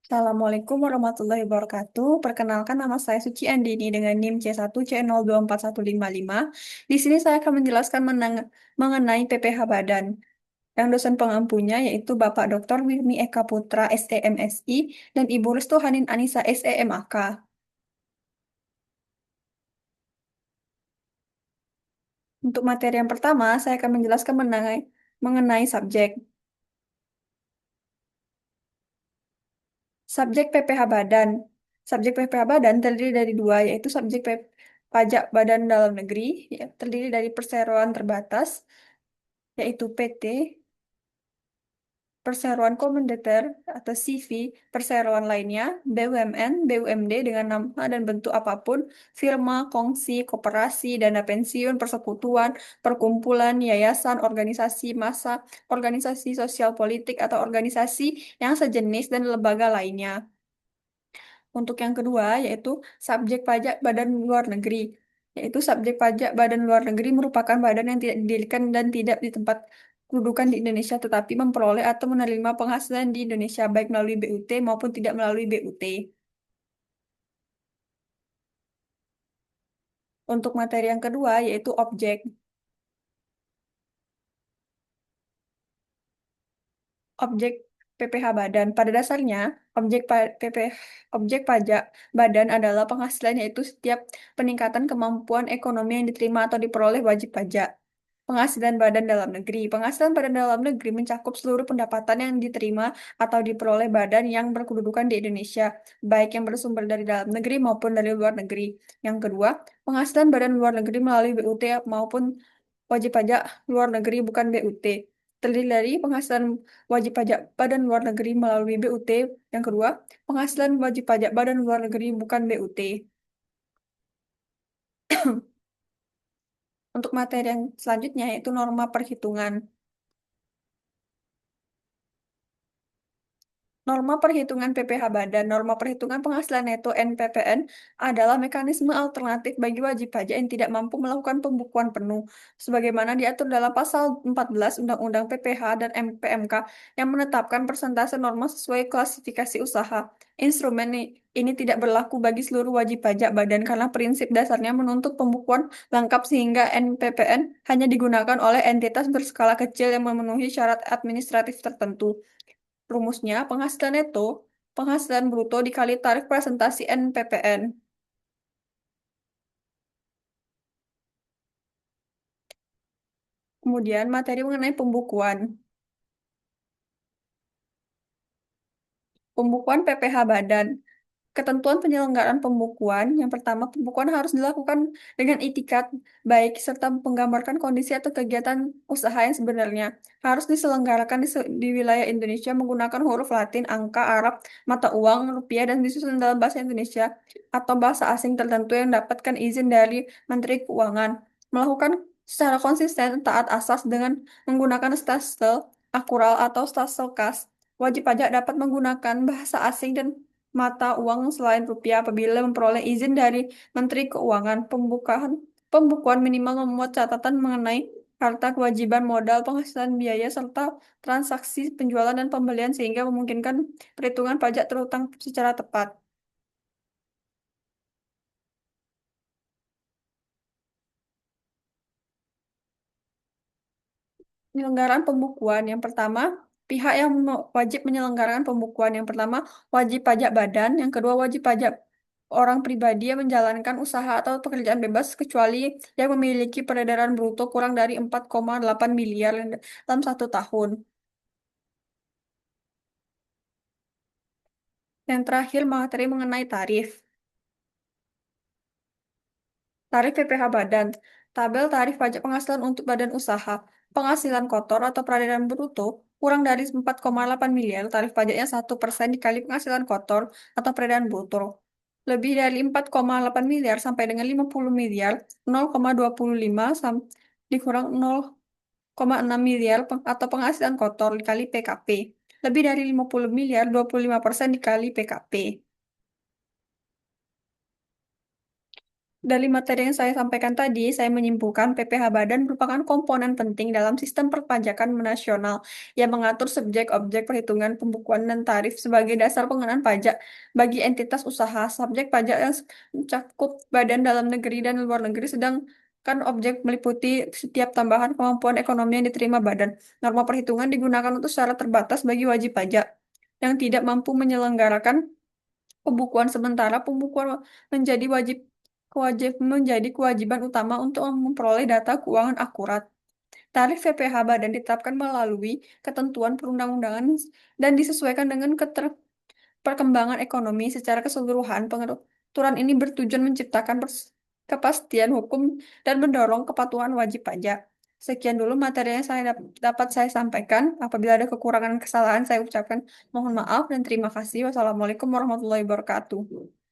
Assalamualaikum warahmatullahi wabarakatuh. Perkenalkan nama saya Suci Andini dengan NIM C1C024155. Di sini saya akan menjelaskan mengenai PPH Badan. Yang dosen pengampunya yaitu Bapak Dr. Wirmi Eka Putra, SEMSI, dan Ibu Restu Hanin Anissa, SEMAK. Untuk materi yang pertama, saya akan menjelaskan mengenai subjek. Subjek PPH Badan. Subjek PPH Badan terdiri dari dua, yaitu subjek pajak Badan Dalam Negeri, ya, terdiri dari perseroan terbatas, yaitu PT, perseroan komandater atau CV, perseroan lainnya, BUMN, BUMD dengan nama dan bentuk apapun, firma, kongsi, koperasi, dana pensiun, persekutuan, perkumpulan, yayasan, organisasi massa, organisasi sosial politik, atau organisasi yang sejenis dan lembaga lainnya. Untuk yang kedua, yaitu subjek pajak badan luar negeri. Yaitu subjek pajak badan luar negeri merupakan badan yang tidak didirikan dan tidak di tempat kedudukan di Indonesia, tetapi memperoleh atau menerima penghasilan di Indonesia, baik melalui BUT maupun tidak melalui BUT. Untuk materi yang kedua, yaitu objek. Objek PPH Badan. Pada dasarnya, objek objek pajak badan adalah penghasilan, yaitu setiap peningkatan kemampuan ekonomi yang diterima atau diperoleh wajib pajak. Penghasilan badan dalam negeri. Penghasilan badan dalam negeri mencakup seluruh pendapatan yang diterima atau diperoleh badan yang berkedudukan di Indonesia, baik yang bersumber dari dalam negeri maupun dari luar negeri. Yang kedua, penghasilan badan luar negeri melalui BUT maupun wajib pajak luar negeri bukan BUT. Terdiri dari penghasilan wajib pajak badan luar negeri melalui BUT. Yang kedua, penghasilan wajib pajak badan luar negeri bukan BUT. Untuk materi yang selanjutnya yaitu norma perhitungan. Norma perhitungan PPH Badan, norma perhitungan penghasilan neto NPPN adalah mekanisme alternatif bagi wajib pajak yang tidak mampu melakukan pembukuan penuh, sebagaimana diatur dalam pasal 14 Undang-Undang PPH dan PMK yang menetapkan persentase norma sesuai klasifikasi usaha. Instrumen ini tidak berlaku bagi seluruh wajib pajak badan karena prinsip dasarnya menuntut pembukuan lengkap sehingga NPPN hanya digunakan oleh entitas berskala kecil yang memenuhi syarat administratif tertentu. Rumusnya, penghasilan neto, penghasilan bruto dikali tarif presentasi NPPN. Kemudian materi mengenai pembukuan. Pembukuan PPH Badan. Ketentuan penyelenggaraan pembukuan. Yang pertama, pembukuan harus dilakukan dengan itikat baik serta menggambarkan kondisi atau kegiatan usaha yang sebenarnya. Harus diselenggarakan di wilayah Indonesia menggunakan huruf Latin, angka, Arab, mata uang, rupiah, dan disusun dalam bahasa Indonesia atau bahasa asing tertentu yang dapatkan izin dari Menteri Keuangan. Melakukan secara konsisten taat asas dengan menggunakan stelsel, akural, atau stelsel kas. Wajib pajak dapat menggunakan bahasa asing dan mata uang selain rupiah apabila memperoleh izin dari Menteri Keuangan. Pembukuan minimal memuat catatan mengenai harta kewajiban modal, penghasilan biaya, serta transaksi penjualan dan pembelian sehingga memungkinkan perhitungan pajak terutang secara tepat. Penyelenggaraan pembukuan yang pertama, pihak yang wajib menyelenggarakan pembukuan yang pertama wajib pajak badan, yang kedua wajib pajak orang pribadi yang menjalankan usaha atau pekerjaan bebas kecuali yang memiliki peredaran bruto kurang dari 4,8 miliar dalam 1 tahun. Yang terakhir materi mengenai tarif. Tarif PPh Badan. Tabel tarif pajak penghasilan untuk badan usaha. Penghasilan kotor atau peredaran bruto kurang dari 4,8 miliar, tarif pajaknya 1% dikali penghasilan kotor atau peredaran bruto. Lebih dari 4,8 miliar sampai dengan 50 miliar, 0,25 dikurang 0,6 miliar atau penghasilan kotor dikali PKP. Lebih dari 50 miliar, 25% dikali PKP. Dari materi yang saya sampaikan tadi, saya menyimpulkan PPh Badan merupakan komponen penting dalam sistem perpajakan nasional yang mengatur subjek, objek, perhitungan, pembukuan, dan tarif sebagai dasar pengenaan pajak bagi entitas usaha. Subjek pajak yang mencakup badan dalam negeri dan luar negeri, sedangkan objek meliputi setiap tambahan kemampuan ekonomi yang diterima badan. Norma perhitungan digunakan untuk secara terbatas bagi wajib pajak yang tidak mampu menyelenggarakan pembukuan sementara. Pembukuan menjadi menjadi kewajiban utama untuk memperoleh data keuangan akurat. Tarif VPH Badan ditetapkan melalui ketentuan perundang-undangan dan disesuaikan dengan perkembangan ekonomi secara keseluruhan. Pengaturan ini bertujuan menciptakan kepastian hukum dan mendorong kepatuhan wajib pajak. Sekian dulu materi yang dapat saya sampaikan. Apabila ada kekurangan kesalahan, saya ucapkan mohon maaf dan terima kasih. Wassalamualaikum warahmatullahi wabarakatuh.